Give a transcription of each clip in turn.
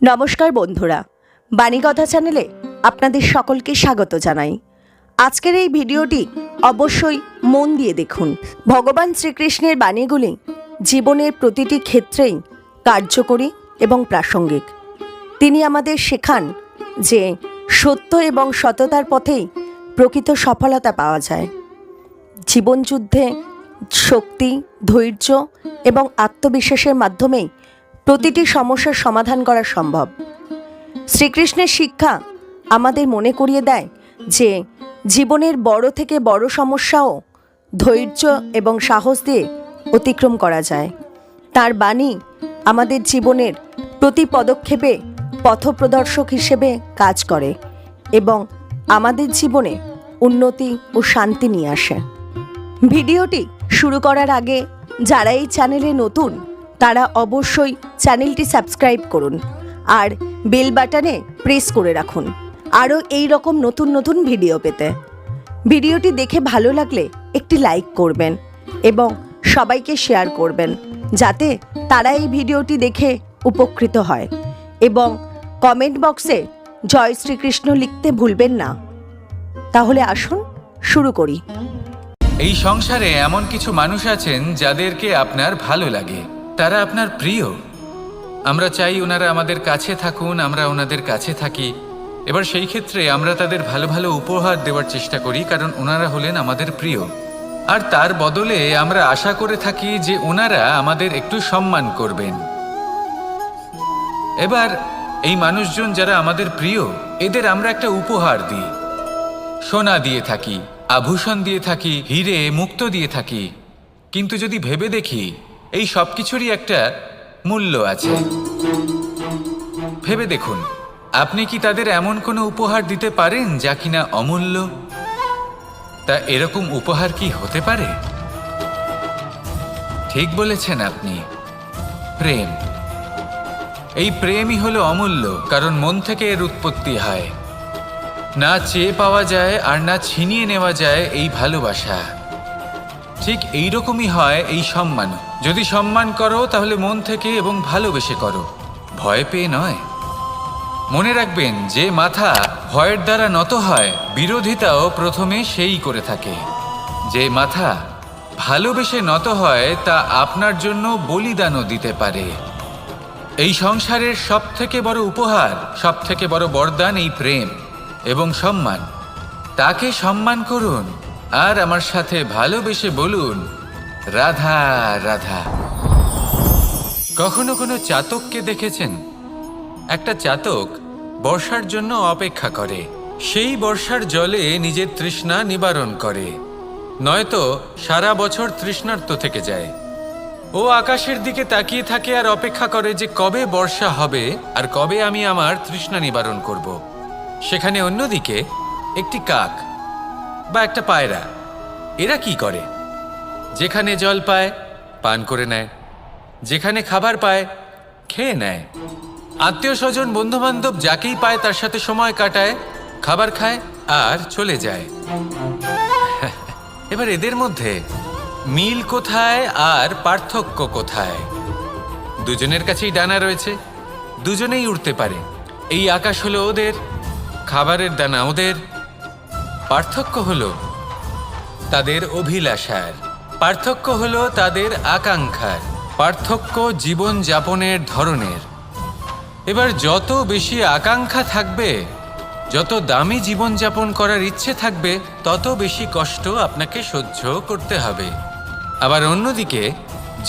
নমস্কার বন্ধুরা, বাণীকথা চ্যানেলে আপনাদের সকলকে স্বাগত জানাই। আজকের এই ভিডিওটি অবশ্যই মন দিয়ে দেখুন। ভগবান শ্রীকৃষ্ণের বাণীগুলি জীবনের প্রতিটি ক্ষেত্রেই কার্যকরী এবং প্রাসঙ্গিক। তিনি আমাদের শেখান যে সত্য এবং সততার পথেই প্রকৃত সফলতা পাওয়া যায়। জীবনযুদ্ধে শক্তি, ধৈর্য এবং আত্মবিশ্বাসের মাধ্যমেই প্রতিটি সমস্যার সমাধান করা সম্ভব। শ্রীকৃষ্ণের শিক্ষা আমাদের মনে করিয়ে দেয় যে জীবনের বড় থেকে বড় সমস্যাও ধৈর্য এবং সাহস দিয়ে অতিক্রম করা যায়। তার বাণী আমাদের জীবনের প্রতি পদক্ষেপে পথপ্রদর্শক হিসেবে কাজ করে এবং আমাদের জীবনে উন্নতি ও শান্তি নিয়ে আসে। ভিডিওটি শুরু করার আগে যারা এই চ্যানেলে নতুন তারা অবশ্যই চ্যানেলটি সাবস্ক্রাইব করুন আর বেল বাটনে প্রেস করে রাখুন আরও এই রকম নতুন নতুন ভিডিও পেতে। ভিডিওটি দেখে ভালো লাগলে একটি লাইক করবেন এবং সবাইকে শেয়ার করবেন যাতে তারা এই ভিডিওটি দেখে উপকৃত হয়, এবং কমেন্ট বক্সে জয় শ্রীকৃষ্ণ লিখতে ভুলবেন না। তাহলে আসুন শুরু করি। এই সংসারে এমন কিছু মানুষ আছেন যাদেরকে আপনার ভালো লাগে, তারা আপনার প্রিয়। আমরা চাই ওনারা আমাদের কাছে থাকুন, আমরা ওনাদের কাছে থাকি। এবার সেই ক্ষেত্রে আমরা তাদের ভালো ভালো উপহার দেওয়ার চেষ্টা করি, কারণ ওনারা হলেন আমাদের প্রিয়। আর তার বদলে আমরা আশা করে থাকি যে ওনারা আমাদের একটু সম্মান করবেন। এবার এই মানুষজন যারা আমাদের প্রিয়, এদের আমরা একটা উপহার দিই। সোনা দিয়ে থাকি, আভূষণ দিয়ে থাকি, হিরে মুক্তো দিয়ে থাকি। কিন্তু যদি ভেবে দেখি, এই সব কিছুরই একটা মূল্য আছে। ভেবে দেখুন, আপনি কি তাদের এমন কোনো উপহার দিতে পারেন যা কিনা অমূল্য? তা এরকম উপহার কি হতে পারে? ঠিক বলেছেন আপনি, প্রেম। এই প্রেমই হলো অমূল্য, কারণ মন থেকে এর উৎপত্তি হয়। না চেয়ে পাওয়া যায় আর না ছিনিয়ে নেওয়া যায় এই ভালোবাসা। ঠিক এইরকমই হয় এই সম্মান। যদি সম্মান করো তাহলে মন থেকে এবং ভালোবেসে করো, ভয় পেয়ে নয়। মনে রাখবেন, যে মাথা ভয়ের দ্বারা নত হয়, বিরোধিতাও প্রথমে সেই করে থাকে। যে মাথা ভালোবেসে নত হয় তা আপনার জন্য বলিদানও দিতে পারে। এই সংসারের সব থেকে বড় উপহার, সব থেকে বড় বরদান এই প্রেম এবং সম্মান। তাকে সম্মান করুন আর আমার সাথে ভালোবেসে বলুন, রাধা রাধা। কখনো কোনো চাতককে দেখেছেন? একটা চাতক বর্ষার জন্য অপেক্ষা করে। সেই বর্ষার জলে নিজের তৃষ্ণা নিবারণ করে, নয়তো সারা বছর তৃষ্ণার্ত থেকে যায়। ও আকাশের দিকে তাকিয়ে থাকে আর অপেক্ষা করে যে কবে বর্ষা হবে আর কবে আমি আমার তৃষ্ণা নিবারণ করব। সেখানে অন্যদিকে একটি কাক বা একটা পায়রা, এরা কি করে? যেখানে জল পায় পান করে নেয়, যেখানে খাবার পায় খেয়ে নেয়, আত্মীয় স্বজন বন্ধুবান্ধব যাকেই পায় তার সাথে সময় কাটায়, খাবার খায় আর চলে যায়। এবার এদের মধ্যে মিল কোথায় আর পার্থক্য কোথায়? দুজনের কাছেই ডানা রয়েছে, দুজনেই উড়তে পারে। এই আকাশ হলো ওদের, খাবারের দানা ওদের। পার্থক্য হলো তাদের অভিলাষার, পার্থক্য হলো তাদের আকাঙ্ক্ষার, পার্থক্য জীবন যাপনের ধরনের। এবার যত বেশি আকাঙ্ক্ষা থাকবে, যত দামি জীবনযাপন করার ইচ্ছে থাকবে, তত বেশি কষ্ট আপনাকে সহ্য করতে হবে। আবার অন্যদিকে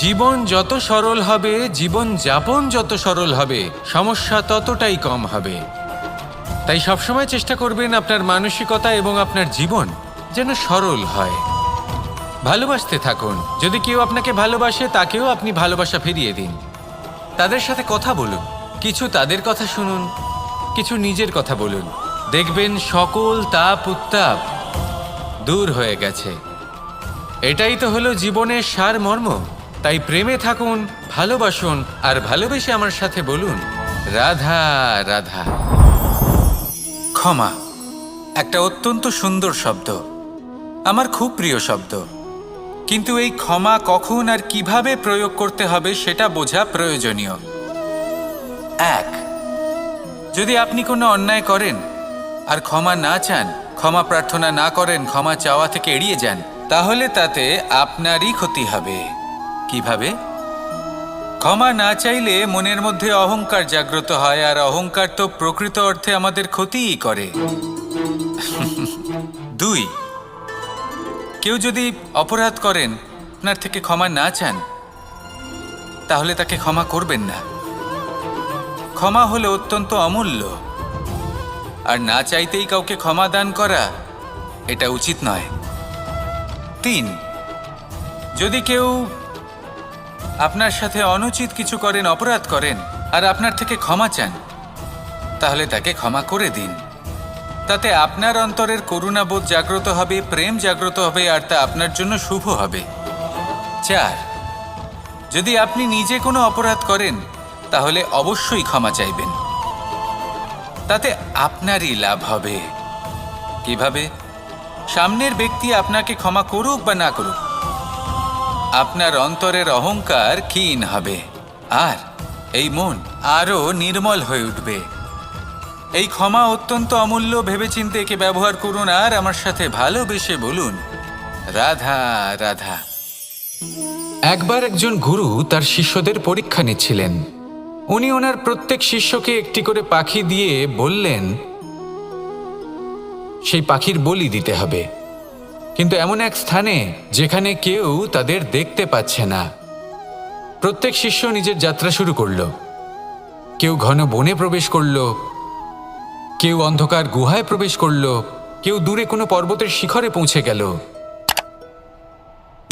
জীবন যত সরল হবে, জীবন যাপন যত সরল হবে, সমস্যা ততটাই কম হবে। তাই সবসময় চেষ্টা করবেন আপনার মানসিকতা এবং আপনার জীবন যেন সরল হয়। ভালোবাসতে থাকুন। যদি কেউ আপনাকে ভালোবাসে, তাকেও আপনি ভালোবাসা ফিরিয়ে দিন। তাদের সাথে কথা বলুন, কিছু তাদের কথা শুনুন, কিছু নিজের কথা বলুন। দেখবেন সকল তাপ উত্তাপ দূর হয়ে গেছে। এটাই তো হলো জীবনের সারমর্ম। তাই প্রেমে থাকুন, ভালোবাসুন, আর ভালোবেসে আমার সাথে বলুন, রাধা রাধা। ক্ষমা একটা অত্যন্ত সুন্দর শব্দ, আমার খুব প্রিয় শব্দ। কিন্তু এই ক্ষমা কখন আর কিভাবে প্রয়োগ করতে হবে সেটা বোঝা প্রয়োজনীয়। 1. যদি আপনি কোনো অন্যায় করেন আর ক্ষমা না চান, ক্ষমা প্রার্থনা না করেন, ক্ষমা চাওয়া থেকে এড়িয়ে যান, তাহলে তাতে আপনারই ক্ষতি হবে। কিভাবে? ক্ষমা না চাইলে মনের মধ্যে অহংকার জাগ্রত হয়, আর অহংকার তো প্রকৃত অর্থে আমাদের ক্ষতিই করে। 2, কেউ যদি অপরাধ করেন, আপনার থেকে ক্ষমা না চান, তাহলে তাকে ক্ষমা করবেন না। ক্ষমা হলো অত্যন্ত অমূল্য, আর না চাইতেই কাউকে ক্ষমা দান করা এটা উচিত নয়। 3, যদি কেউ আপনার সাথে অনুচিত কিছু করেন, অপরাধ করেন, আর আপনার থেকে ক্ষমা চান, তাহলে তাকে ক্ষমা করে দিন। তাতে আপনার অন্তরের করুণাবোধ জাগ্রত হবে, প্রেম জাগ্রত হবে, আর তা আপনার জন্য শুভ হবে। 4, যদি আপনি নিজে কোনো অপরাধ করেন, তাহলে অবশ্যই ক্ষমা চাইবেন। তাতে আপনারই লাভ হবে। কিভাবে? সামনের ব্যক্তি আপনাকে ক্ষমা করুক বা না করুক, আপনার অন্তরের অহংকার ক্ষীণ হবে, আর এই মন আরও নির্মল হয়ে উঠবে। এই ক্ষমা অত্যন্ত অমূল্য, ভেবেচিন্তে একে ব্যবহার করুন, আর আমার সাথে ভালোবেসে বলুন, রাধা রাধা। একবার একজন গুরু তার শিষ্যদের পরীক্ষা নিচ্ছিলেন। উনি ওনার প্রত্যেক শিষ্যকে একটি করে পাখি দিয়ে বললেন সেই পাখির বলি দিতে হবে, কিন্তু এমন এক স্থানে যেখানে কেউ তাদের দেখতে পাচ্ছে না। প্রত্যেক শিষ্য নিজের যাত্রা শুরু করলো। কেউ ঘন বনে প্রবেশ করলো, কেউ অন্ধকার গুহায় প্রবেশ করলো, কেউ দূরে কোনো পর্বতের শিখরে পৌঁছে গেল।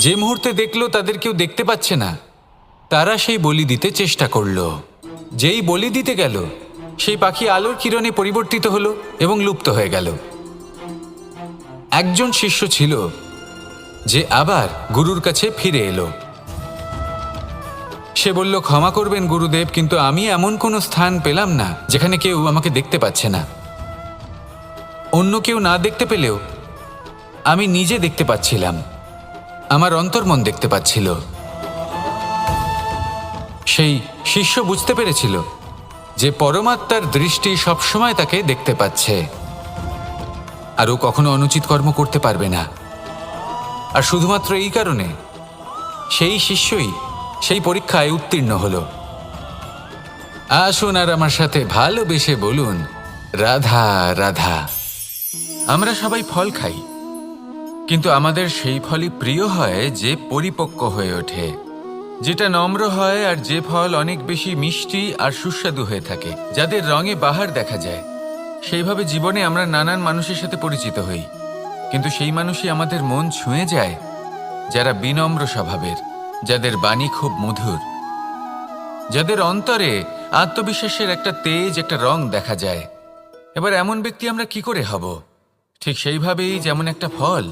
যে মুহূর্তে দেখলো তাদের কেউ দেখতে পাচ্ছে না, তারা সেই বলি দিতে চেষ্টা করলো। যেই বলি দিতে গেল, সেই পাখি আলোর কিরণে পরিবর্তিত হলো এবং লুপ্ত হয়ে গেল। একজন শিষ্য ছিল যে আবার গুরুর কাছে ফিরে এলো। সে বলল, ক্ষমা করবেন গুরুদেব, কিন্তু আমি এমন কোনো স্থান পেলাম না যেখানে কেউ আমাকে দেখতে পাচ্ছে না। অন্য কেউ না দেখতে পেলেও আমি নিজে দেখতে পাচ্ছিলাম, আমার অন্তর্মন দেখতে পাচ্ছিল। সেই শিষ্য বুঝতে পেরেছিল যে পরমাত্মার দৃষ্টি সবসময় তাকে দেখতে পাচ্ছে, আর ও কখনো অনুচিত কর্ম করতে পারবে না। আর শুধুমাত্র এই কারণে সেই শিষ্যই সেই পরীক্ষায় উত্তীর্ণ হলো। আসুন আর আমার সাথে ভালোবেসে বলুন, রাধা রাধা। আমরা সবাই ফল খাই, কিন্তু আমাদের সেই ফলই প্রিয় হয় যে পরিপক্ক হয়ে ওঠে, যেটা নম্র হয়, আর যে ফল অনেক বেশি মিষ্টি আর সুস্বাদু হয়ে থাকে, যাদের রঙে বাহার দেখা যায়। সেইভাবে জীবনে আমরা নানান মানুষের সাথে পরিচিত হই, কিন্তু সেই মানুষই আমাদের মন ছুঁয়ে যায় যারা বিনম্র স্বভাবের, যাদের বাণী খুব মধুর, যাদের অন্তরে আত্মবিশ্বাসের একটা তেজ, একটা রং দেখা যায়। এবার এমন ব্যক্তি আমরা কি করে হব? ঠিক সেইভাবেই যেমন একটা ফল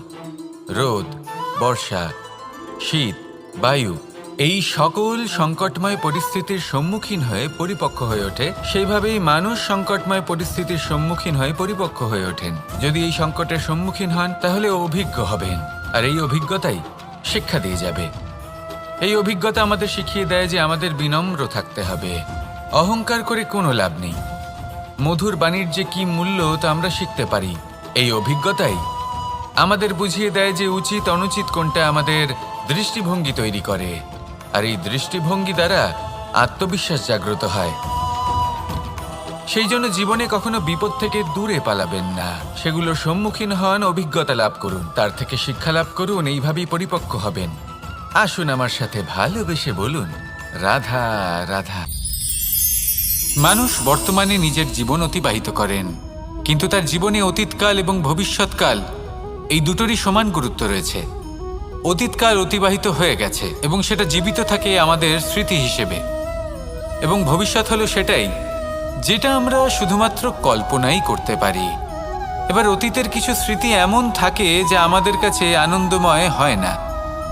রোদ, বর্ষা, শীত, বায়ু এই সকল সংকটময় পরিস্থিতির সম্মুখীন হয়ে পরিপক্ক হয়ে ওঠে, সেইভাবেই মানুষ সংকটময় পরিস্থিতির সম্মুখীন হয়ে পরিপক্ক হয়ে ওঠেন। যদি এই সংকটের সম্মুখীন হন, তাহলে অভিজ্ঞ হবেন, আর এই অভিজ্ঞতাই শিক্ষা দিয়ে যাবে। এই অভিজ্ঞতা আমাদের শিখিয়ে দেয় যে আমাদের বিনম্র থাকতে হবে। অহংকার করে কোনো লাভ নেই। মধুর বাণীর যে কি মূল্য তা আমরা শিখতে পারি। এই অভিজ্ঞতাই আমাদের বুঝিয়ে দেয় যে উচিত অনুচিত কোনটা, আমাদের দৃষ্টিভঙ্গি তৈরি করে, আর এই দৃষ্টিভঙ্গি দ্বারা আত্মবিশ্বাস জাগ্রত হয়। সেই জন্য জীবনে কখনো বিপদ থেকে দূরে পালাবেন না, সেগুলোর সম্মুখীন হন, অভিজ্ঞতা লাভ করুন, তার থেকে শিক্ষা লাভ করুন, এইভাবেই পরিপক্ক হবেন। আসুন আমার সাথে ভালোবেসে বলুন, রাধা রাধা। মানুষ বর্তমানে নিজের জীবন অতিবাহিত করেন, কিন্তু তার জীবনে অতীতকাল এবং ভবিষ্যৎকাল এই দুটোরই সমান গুরুত্ব রয়েছে। অতীতকাল অতিবাহিত হয়ে গেছে এবং সেটা জীবিত থাকে আমাদের স্মৃতি হিসেবে, এবং ভবিষ্যৎ হলো সেটাই যেটা আমরা শুধুমাত্র কল্পনাই করতে পারি। এবার অতীতের কিছু স্মৃতি এমন থাকে যা আমাদের কাছে আনন্দময় হয় না,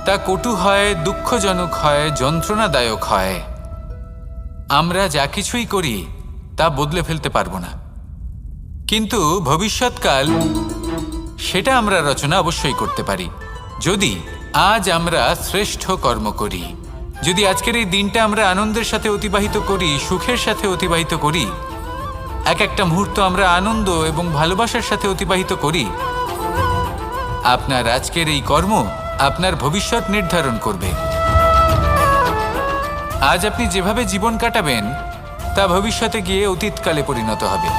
তা কটু হয়, দুঃখজনক হয়, যন্ত্রণাদায়ক হয়। আমরা যা কিছুই করি তা বদলে ফেলতে পারবো না, কিন্তু ভবিষ্যৎকাল সেটা আমরা রচনা অবশ্যই করতে পারি, যদি আজ আমরা শ্রেষ্ঠ কর্ম করি। যদি আজকের এই দিনটা আমরা আনন্দের সাথে অতিবাহিত করি, সুখের সাথে অতিবাহিত করি, এক একটা মুহূর্ত আমরা আনন্দ এবং ভালোবাসার সাথে অতিবাহিত করি। আপনার আজকের এই কর্ম আপনার ভবিষ্যৎ নির্ধারণ করবে। আজ আপনি যেভাবে জীবন কাটাবেন তা ভবিষ্যতে গিয়ে অতীতকালে পরিণত হবে।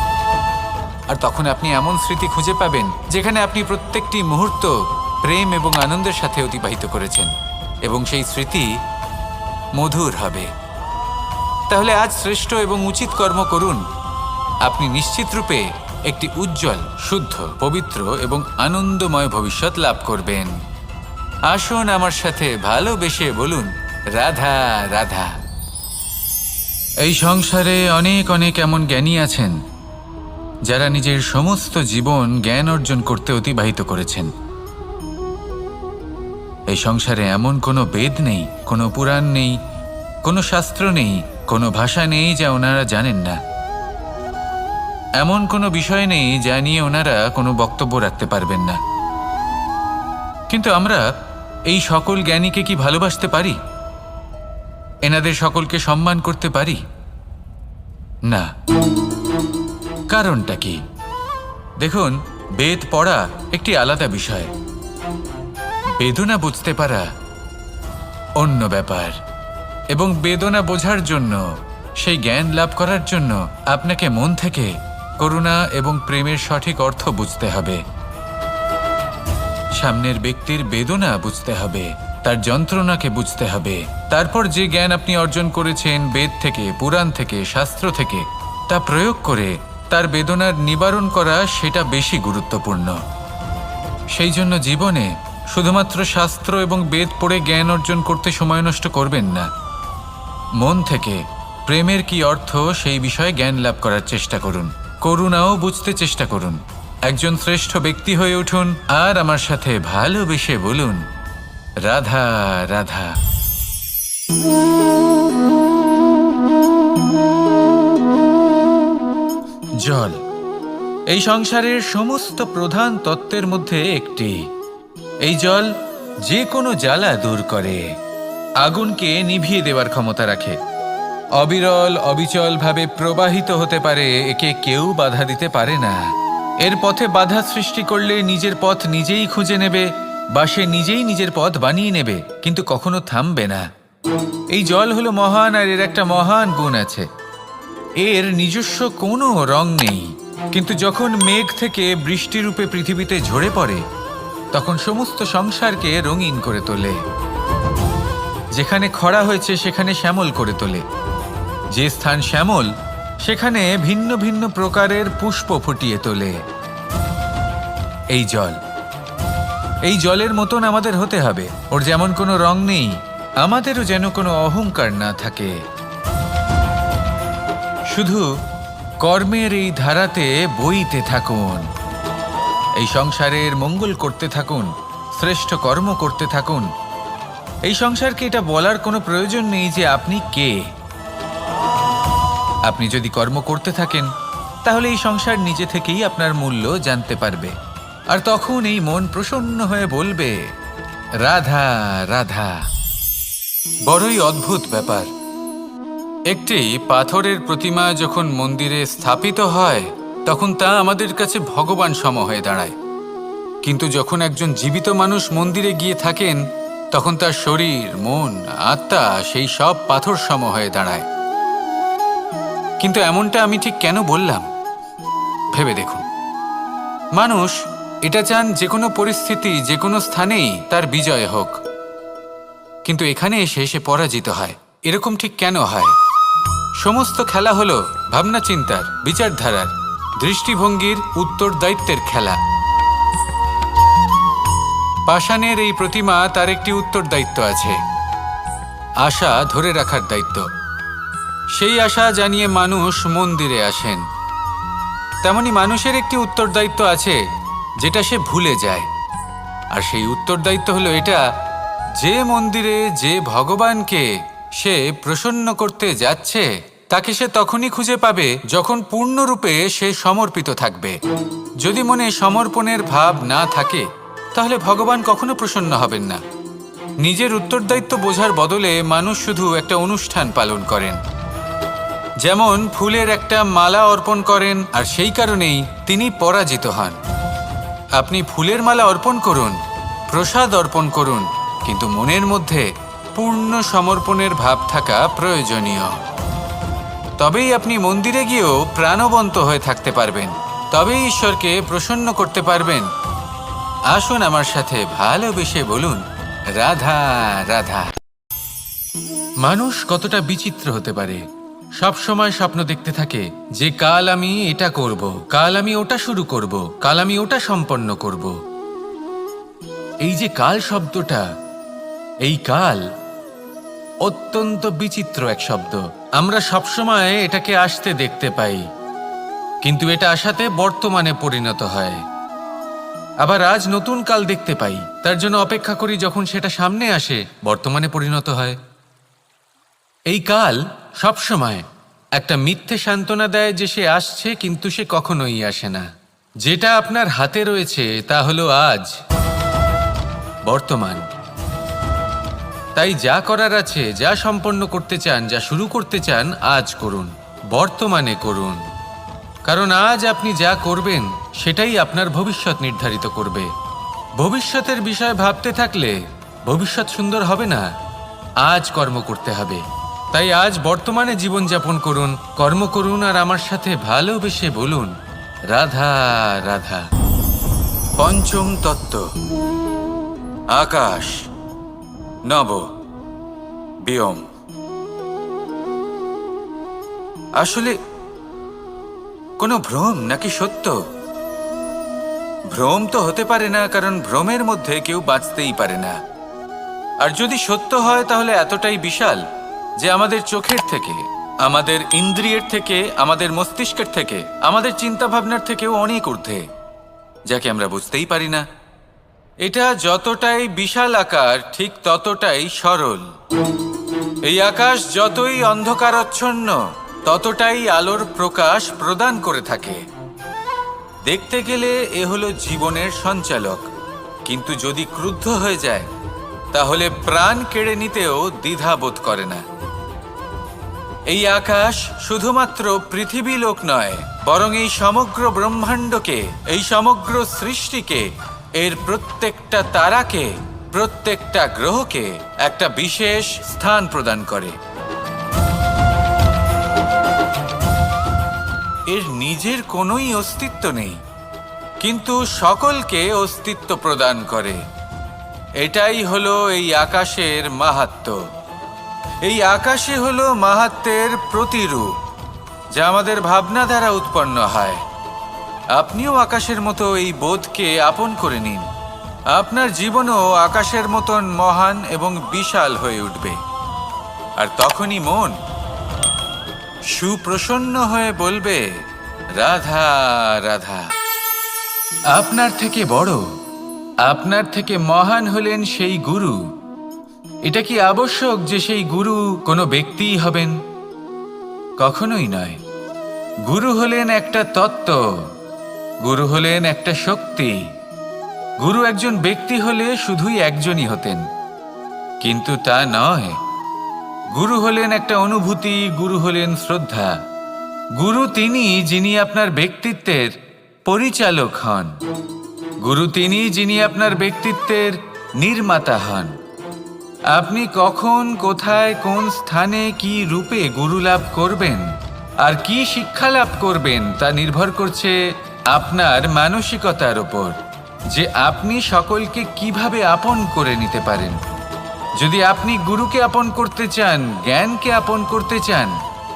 আর তখন আপনি এমন স্মৃতি খুঁজে পাবেন যেখানে আপনি প্রত্যেকটি মুহূর্ত প্রেম এবং আনন্দের সাথে অতিবাহিত করেছেন, এবং সেই স্মৃতি মধুর হবে। তাহলে আজ শ্রেষ্ঠ এবং উচিত কর্ম করুন। আপনি নিশ্চিত রূপে একটি উজ্জ্বল, শুদ্ধ, পবিত্র এবং আনন্দময় ভবিষ্যৎ লাভ করবেন। আসুন আমার সাথে ভালোবেসে বলুন, রাধা রাধা। এই সংসারে অনেক অনেক এমন জ্ঞানী আছেন যারা নিজের সমস্ত জীবন জ্ঞান অর্জন করতে অতিবাহিত করেছেন। এই সংসারে এমন কোনো বেদ নেই, কোনো পুরাণ নেই, কোনো শাস্ত্র নেই, কোনো ভাষা নেই যা ওনারা জানেন না। এমন কোনো বিষয় নেই যা নিয়ে ওনারা কোনো বক্তব্য রাখতে পারবেন না। কিন্তু আমরা এই সকল জ্ঞানীকে কি ভালোবাসতে পারি? এনাদের সকলকে সম্মান করতে পারি না। কারণটা কি? দেখুন, বেদ পড়া একটি আলাদা বিষয়, বেদনা বুঝতে পারা অন্য ব্যাপার। এবং বেদনা বোঝার জন্য, সেই জ্ঞান লাভ করার জন্য আপনাকে মন থেকে করুণা এবং প্রেমের সঠিক অর্থ বুঝতে হবে। সামনের ব্যক্তির বেদনা বুঝতে হবে, তার যন্ত্রণাকে বুঝতে হবে। তারপর যে জ্ঞান আপনি অর্জন করেছেন বেদ থেকে, পুরাণ থেকে, শাস্ত্র থেকে, তা প্রয়োগ করে তার বেদনার নিবারণ করা, সেটা বেশি গুরুত্বপূর্ণ। সেই জন্য জীবনে শুধুমাত্র শাস্ত্র এবং বেদ পড়ে জ্ঞান অর্জন করতে সময় নষ্ট করবেন না। মন থেকে প্রেমের কি অর্থ সেই বিষয়ে জ্ঞান লাভ করার চেষ্টা করুন। করুণাও বুঝতে চেষ্টা করুন। একজন শ্রেষ্ঠ ব্যক্তি হয়ে উঠুন আর আমার সাথে ভালোবেসে বলুন, রাধা রাধা। জল এই সংসারের সমস্ত প্রধান তত্ত্বের মধ্যে একটি। এই জল যে কোনো জ্বালা দূর করে, আগুনকে নিভিয়ে দেওয়ার ক্ষমতা রাখে, অবিরল অবিচলভাবে প্রবাহিত হতে পারে, একে কেউ বাধা দিতে পারে না। এর পথে বাধা সৃষ্টি করলে নিজের পথ নিজেই খুঁজে নেবে, বা সে নিজেই নিজের পথ বানিয়ে নেবে, কিন্তু কখনো থামবে না। এই জল হলো মহান, আর এর একটা মহান গুণ আছে, এর নিজস্ব কোনো রং নেই। কিন্তু যখন মেঘ থেকে বৃষ্টিরূপে পৃথিবীতে ঝরে পড়ে, তখন সমস্ত সংসারকে রঙিন করে তোলে। যেখানে খরা হয়েছে সেখানে শ্যামল করে তোলে, যে স্থান শ্যামল সেখানে ভিন্ন ভিন্ন প্রকারের পুষ্প ফুটিয়ে তোলে। এই জল, এই জলের মতন আমাদের হতে হবে। ওর যেমন কোনো রং নেই, আমাদেরও যেন কোনো অহংকার না থাকে। শুধু কর্মের এই ধারাতে বইতে থাকুন, এই সংসারের মঙ্গল করতে থাকুন, শ্রেষ্ঠ কর্ম করতে থাকুন। এই সংসারকে এটা বলার কোনো প্রয়োজন নেই যে আপনি কে। আপনি যদি কর্ম করতে থাকেন তাহলে এই সংসার নিজে থেকেই আপনার মূল্য জানতে পারবে, আর তখন এই মন প্রসন্ন হয়ে বলবে, রাধা রাধা। বড়ই অদ্ভুত ব্যাপার। একটি পাথরের প্রতিমা যখন মন্দিরে স্থাপিত হয় তখন তা আমাদের কাছে ভগবান সম হয়ে দাঁড়ায়, কিন্তু যখন একজন জীবিত মানুষ মন্দিরে গিয়ে থাকেন তখন তার শরীর, মন, আত্মা সেই সব পাথর সম হয়ে দাঁড়ায়। কিন্তু এমনটা আমি ঠিক কেন বললাম ভেবে দেখুন। মানুষ এটা চান যে কোনো পরিস্থিতি, যে কোনো স্থানেই তার বিজয় হোক, কিন্তু এখানে এসে সে পরাজিত হয়। এরকম ঠিক কেন হয়? সমস্ত খেলা হলো ভাবনা চিন্তার, বিচারধারার, দৃষ্টিভঙ্গির, উত্তরদায়িত্বের খেলা। পাষাণের এই প্রতিমা, তার একটি উত্তরদায়িত্ব আছে, আশা ধরে রাখার দায়িত্ব। সেই আশা জানিয়ে মানুষ মন্দিরে আসেন। তেমনি মানুষের একটি উত্তরদায়িত্ব আছে যেটা সে ভুলে যায়, আর সেই উত্তরদায়িত্ব হলো এটা, যে মন্দিরে যে ভগবানকে সে প্রসন্ন করতে যাচ্ছে তাকে সে তখনই খুঁজে পাবে যখন পূর্ণরূপে সে সমর্পিত থাকবে। যদি মনে সমর্পণের ভাব না থাকে তাহলে ভগবান কখনো প্রসন্ন হবেন না। নিজের উত্তরদায়িত্ব বোঝার বদলে মানুষ শুধু একটা অনুষ্ঠান পালন করেন। যেমন ফুলের একটা মালা অর্পণ করেন আর সেই কারণেই তিনি পরাজিত হন। আপনি ফুলের মালা অর্পণ করুন, প্রসাদ অর্পণ করুন, কিন্তু মনের মধ্যে পূর্ণ সমর্পণের ভাব থাকা প্রয়োজনীয়। তবেই আপনি মন্দিরে গিয়েও প্রাণবন্ত হয়ে থাকতে পারবেন, তবেই ঈশ্বরকে প্রসন্ন করতে পারবেন। আসুন আমার সাথে ভালোবেসে বলুন, রাধা রাধা। মানুষ কতটা বিচিত্র হতে পারে। সব সময় স্বপ্ন দেখতে থাকে যে কাল আমি এটা করব, কাল আমি ওটা শুরু করব, কাল আমি ওটা সম্পন্ন করব। এই যে কাল শব্দটা, এই কাল অত্যন্ত বিচিত্র এক শব্দ। আমরা সবসময় এটাকে আসতে দেখতে পাই, কিন্তু এটা আসাতে বর্তমানে পরিণত হয়। আবার আজ নতুন কাল দেখতে পাই, তার জন্য অপেক্ষা করি, যখন সেটা সামনে আসে বর্তমানে পরিণত হয়। এই কাল সবসময় একটা মিথ্যে সান্ত্বনা দেয় যে সে আসছে, কিন্তু সে কখনোই আসে না। যেটা আপনার হাতে রয়েছে তা হলো আজ, বর্তমান। তাই যা করার আছে, যা সম্পন্ন করতে চান, যা শুরু করতে চান, আজ করুন, বর্তমানে করুন। কারণ আজ আপনি যা করবেন সেটাই আপনার ভবিষ্যৎ নির্ধারিত করবে। ভবিষ্যতের বিষয়ে ভাবতে থাকলে ভবিষ্যৎ সুন্দর হবে না। আজ কর্ম করতে হবে। তাই আজ বর্তমানে জীবনযাপন করুন, কর্ম করুন, আর আমার সাথে ভালোবেসে বলুন, রাধা রাধা। পঞ্চম তত্ত্ব, আকাশ, নব, ব্যোম। আসলে কোনো ভ্রম নাকি সত্য? ভ্রম তো হতে পারে না, কারণ ভ্রমের মধ্যে কেউ বাঁচতেই পারে না। আর যদি সত্য হয় তাহলে এতটাই বিশাল যে আমাদের চোখের থেকে, আমাদের ইন্দ্রিয়ের থেকে, আমাদের মস্তিষ্কের থেকে, আমাদের চিন্তা ভাবনার থেকেও অনেক ঊর্ধ্বে, যাকে আমরা বুঝতেই পারি না। এটা যতটাই বিশাল আকার, ঠিক ততটাই সরল। এই আকাশ যতই অন্ধকারাচ্ছন্ন, ততটাই আলোর প্রকাশ প্রদান করে থাকে। দেখতে গেলে এ হলো জীবনের সঞ্চালক, কিন্তু যদি ক্রুদ্ধ হয়ে যায় তাহলে প্রাণ কেড়ে নিতেও দ্বিধাবোধ করে না। এই আকাশ শুধুমাত্র পৃথিবী লোক নয়, বরং এই সমগ্র ব্রহ্মাণ্ডকে, এই সমগ্র সৃষ্টিকে, এর প্রত্যেকটা তারাকে, প্রত্যেকটা গ্রহকে একটা বিশেষ স্থান প্রদান করে। এর নিজের কোনোই অস্তিত্ব নেই, কিন্তু সকলকে অস্তিত্ব প্রদান করে। এটাই হলো এই আকাশের মাহাত্ম্য। এই আকাশে হলো মাহাত্ম্যের প্রতিরূপ, যা আমাদের ভাবনা দ্বারা উৎপন্ন হয়। আপনিও আকাশের মতো এই বোধকে আপন করে নিন। আপনার জীবনও আকাশের মতন মহান এবং বিশাল হয়ে উঠবে। আর তখনই মন সুপ্রসন্ন হয়ে বলবে, রাধা রাধা। আপনার থেকে বড়, আপনার থেকে মহান হলেন সেই গুরু। এটা কি আবশ্যক যে সেই গুরু কোনো ব্যক্তিই হবেন? কখনোই নয়। গুরু হলেন একটা তত্ত্ব, গুরু হলেন একটা শক্তি। গুরু একজন ব্যক্তি হলে শুধুই একজনই হতেন, কিন্তু তা নয়। গুরু হলেন একটা অনুভূতি, গুরু হলেন শ্রদ্ধা। গুরু তিনি যিনি আপনার ব্যক্তিত্বের পরিচালক হন। গুরু তিনি যিনি আপনার ব্যক্তিত্বের নির্মাতা হন। আপনি কখন, কোথায়, কোন স্থানে, কি রূপে গুরু লাভ করবেন আর কি শিক্ষা লাভ করবেন তা নির্ভর করছে আপনার মানসিকতার উপর, যে আপনি সকলকে কিভাবে আপন করে নিতে পারেন। যদি আপনি গুরুকে আপন করতে চান, জ্ঞানকে আপন করতে চান,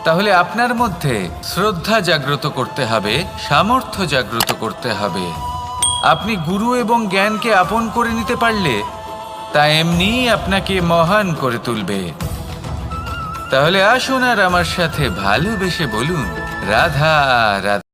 তাহলে আপনার মধ্যে শ্রদ্ধা জাগ্রত করতে হবে, সামর্থ্য জাগ্রত করতে হবে। আপনি গুরু এবং জ্ঞানকে আপন করে নিতে পারলে তা এমনিই আপনাকে মহান করে তুলবে। তাহলে আসুন আর আমার সাথে ভালোবেসে বলুন, রাধা রাধা।